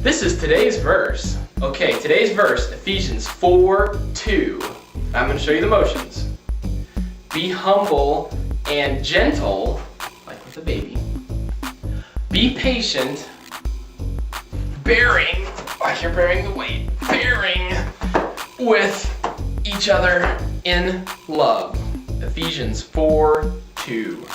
This is today's verse. Okay, today's verse, Ephesians 4:2. I'm going to show you the motions. Be humble and gentle, like with a baby. Be patient, bearing, like you're bearing the weight, bearing with each other in love. Ephesians 4:2.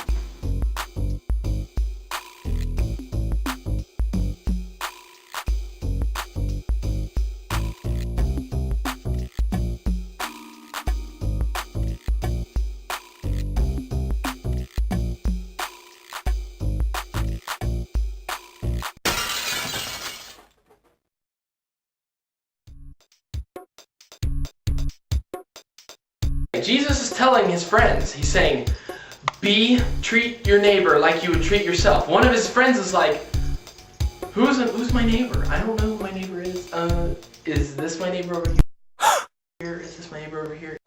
Jesus is telling his friends, he's saying, treat your neighbor like you would treat yourself. One of his friends is like, who's my neighbor? I don't know who my neighbor is. Is this my neighbor over here? Is this my neighbor over here?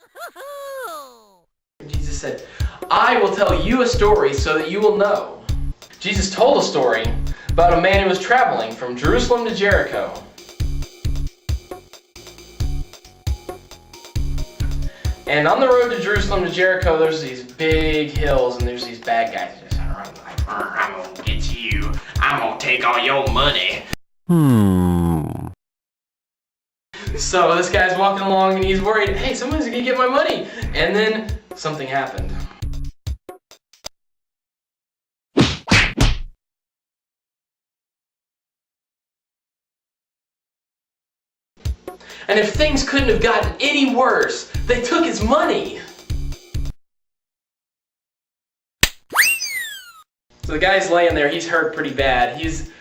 And Jesus said, I will tell you a story so that you will know. Jesus told a story about a man who was traveling from Jerusalem to Jericho. And on the road to Jerusalem to Jericho, there's these big hills and there's these bad guys just like, I'm gonna get you. I'm gonna take all your money. So this guy's walking along and he's worried, hey, someone's gonna get my money. And then something happened. And if things couldn't have gotten any worse, they took his money. So the guy's laying there, he's hurt pretty bad. He's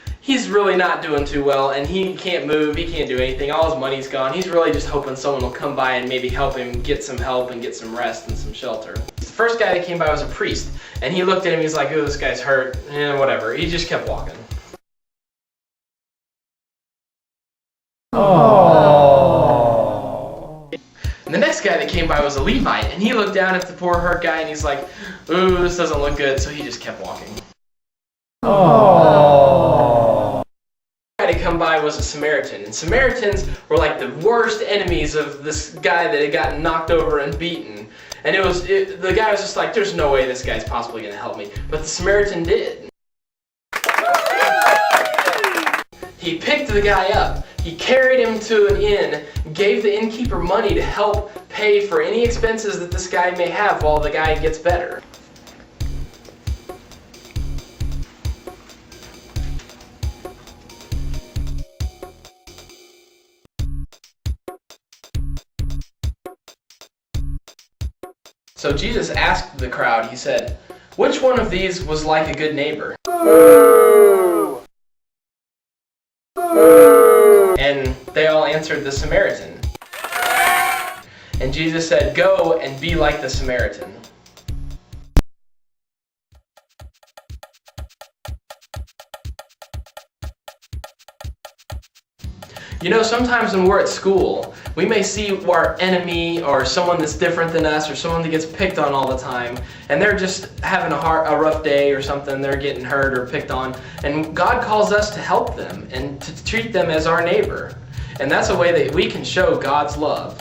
really not doing too well, and he can't move, he can't do anything. All his money's gone. He's really just hoping someone will come by and maybe help him get some help and get some rest and some shelter. The first guy that came by was a priest, and he looked at him, he's like, oh, this guy's hurt, whatever. He just kept walking. And the next guy that came by was a Levite, and he looked down at the poor hurt guy and he's like, ooh, this doesn't look good, so he just kept walking. The guy to come by was a Samaritan, and Samaritans were like the worst enemies of this guy that had gotten knocked over and beaten. And the guy was just like, there's no way this guy's possibly going to help me. But the Samaritan did. He picked the guy up. He carried him to an inn, gave the innkeeper money to help pay for any expenses that this guy may have while the guy gets better. So Jesus asked the crowd, he said, which one of these was like a good neighbor? And they all answered, the Samaritan. And Jesus said, go and be like the Samaritan. You know, sometimes when we're at school, we may see our enemy or someone that's different than us or someone that gets picked on all the time, and they're just having a rough day or something, they're getting hurt or picked on, and God calls us to help them and to treat them as our neighbor. And that's a way that we can show God's love.